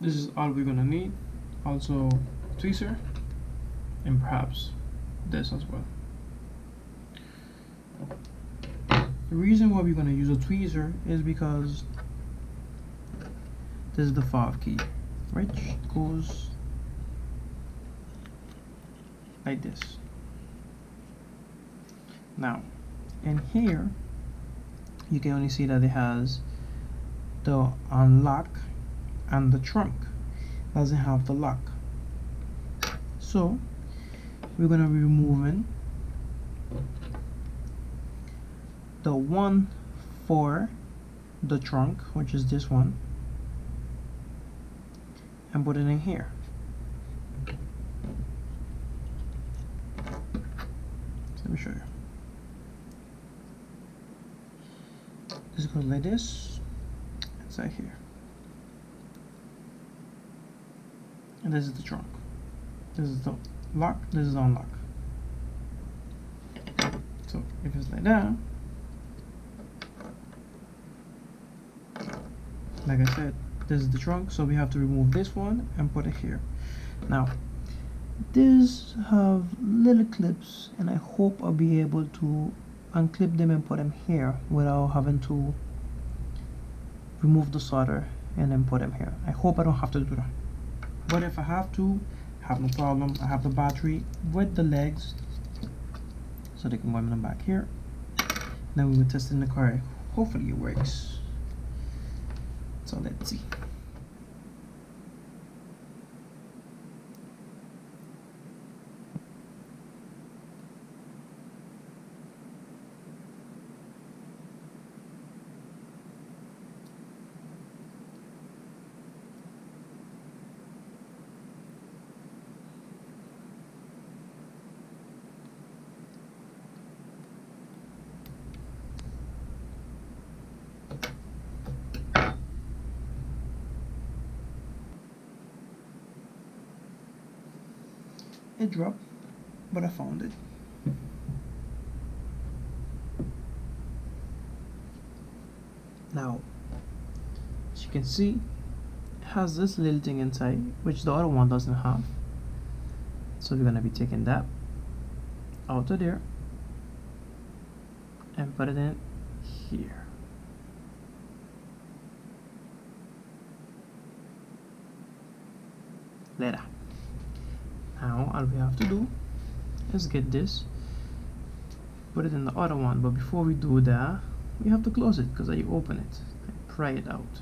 this is all we're gonna need. Also tweezer, and perhaps this as well. The reason why we're gonna use a tweezer is because this is the fob key, which goes like this. Now in here you can only see that it has the unlock and the trunk, doesn't have the lock. So we're gonna be removing the one for the trunk, which is this one, and put it in here. So let me show you. This goes like this, inside here, and this is the trunk. This is the lock, this is the unlock. So if it's like that, like I said, this is the trunk, so we have to remove this one and put it here. Now these have little clips, and I hope I'll be able to unclip them and put them here without having to remove the solder and then put them here. I hope I don't have to do that, but if I have to, have no problem. I have the battery with the legs, so they can go in the back here. Then we will test in the car. Hopefully it works. So let's see. It dropped, but I found it. Now, as you can see, it has this little thing inside, which the other one doesn't have. So we're gonna be taking that out of there and put it in here. Later. Now all we have to do is get this, put it in the other one, but before we do that, we have to close it, because you open it and pry it out.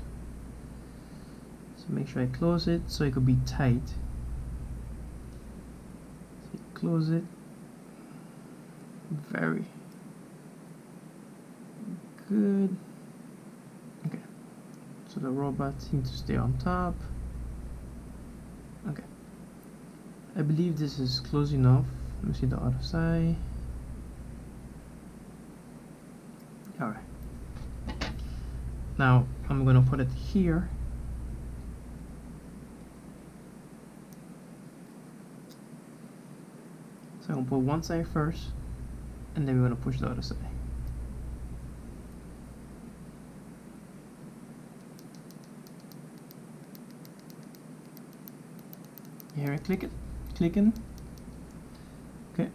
So make sure I close it so it could be tight. So close it very good. Okay, so the robot needs to stay on top. Okay, I believe this is close enough. Let me see the other side. Alright, now I'm gonna put it here. So I'm gonna put one side first, and then we're gonna push the other side. You hear it clicking. Okay,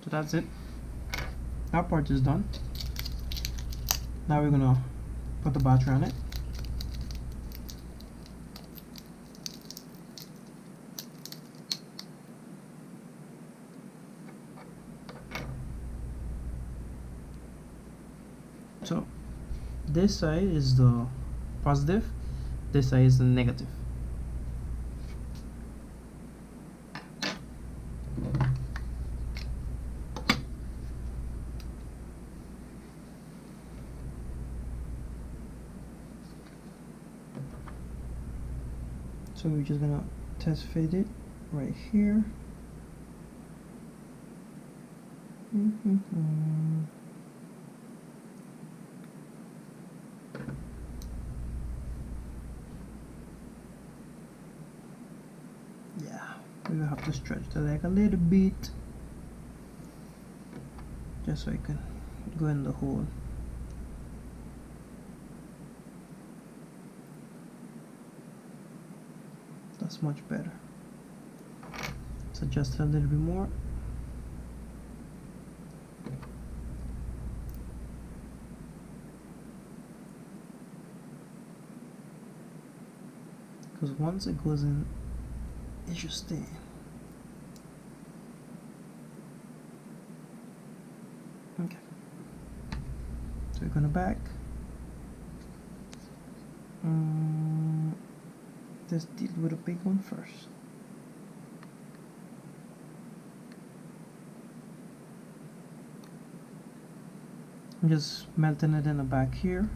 so that's it. That part is done. Now we're gonna put the battery on it. So this side is the positive, this side is the negative. So we're just gonna test fit it right here. Yeah, we will have to stretch the leg a little bit, just so I can go in the hole. That's much better. Let's adjust it a little bit more. Because once it goes in, it should stay. Okay. So we're gonna back. Let's deal with a big one first. I'm just melting it in the back here.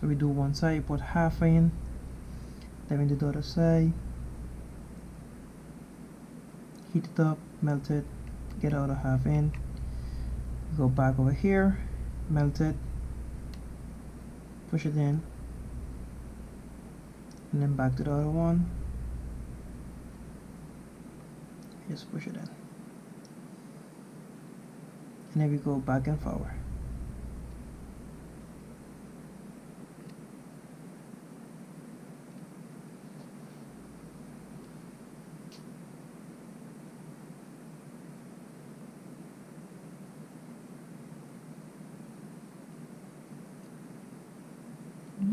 So we do one side, you put half in, then we do the other side, heat it up, melt it, get the other half in, go back over here, melt it, push it in, and then back to the other one, just push it in, and then we go back and forward.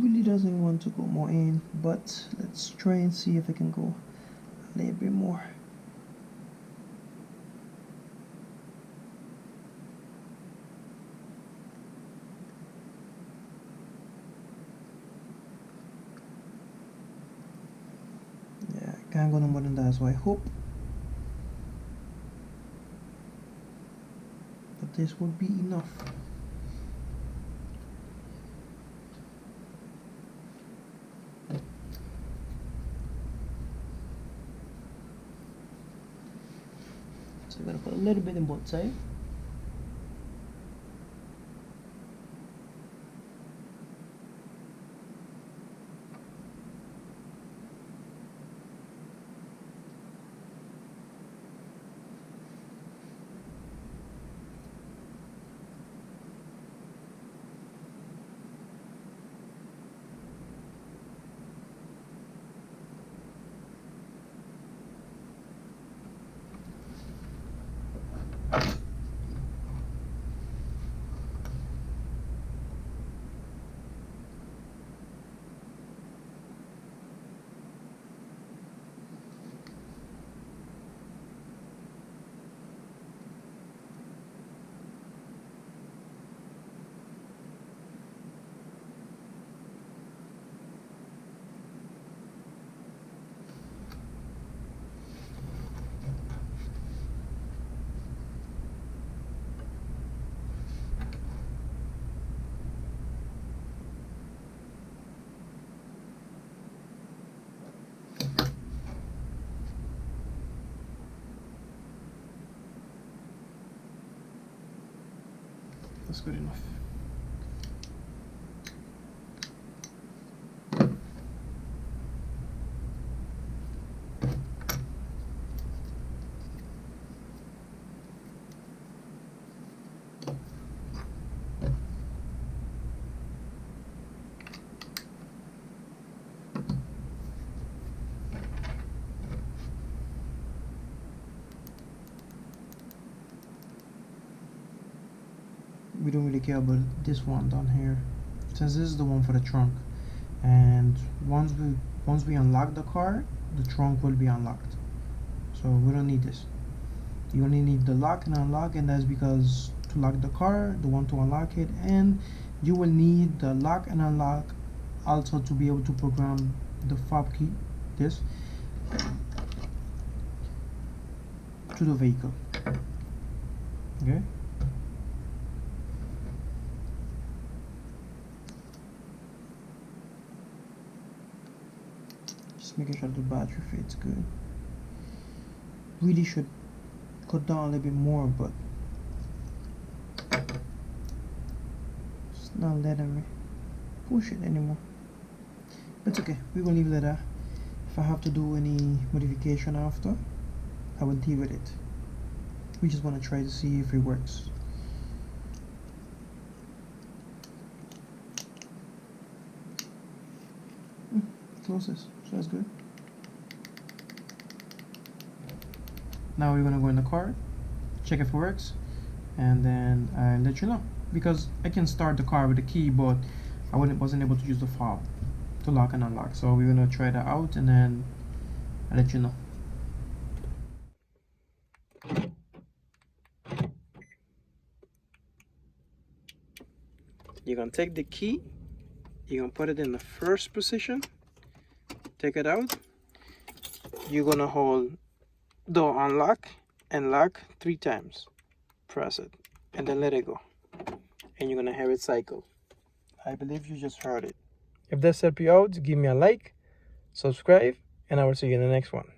Really doesn't want to go more in, but let's try and see if I can go a little bit more. Yeah, I can't go no more than that, so I hope that this will be enough. So I'm going to put a little bit in both sides. That's good enough. We don't really care about this one down here, since this is the one for the trunk, and once we unlock the car, the trunk will be unlocked, so we don't need this. You only need the lock and unlock, and that's because to lock the car, the one to unlock it, and you will need the lock and unlock also to be able to program the fob key, this, to the vehicle. Okay. Making sure the battery fits good. Really should cut down a little bit more, but it's not letting me push it anymore. But it's okay, we will leave it at that. If I have to do any modification after, I will deal with it. We just want to try to see if it works. Close this, so that's good. Now we're gonna go in the car, check if it works, and then I'll let you know. Because I can start the car with the key, but I wasn't able to use the fob to lock and unlock. So we're gonna try that out, and then I'll let you know. You're gonna take the key, you're gonna put it in the first position, take it out, you're gonna hold door unlock and lock 3 times, press it, and then let it go, and you're gonna have it cycle. I believe you just heard it. If this helped you out, give me a like, subscribe, and I will see you in the next one.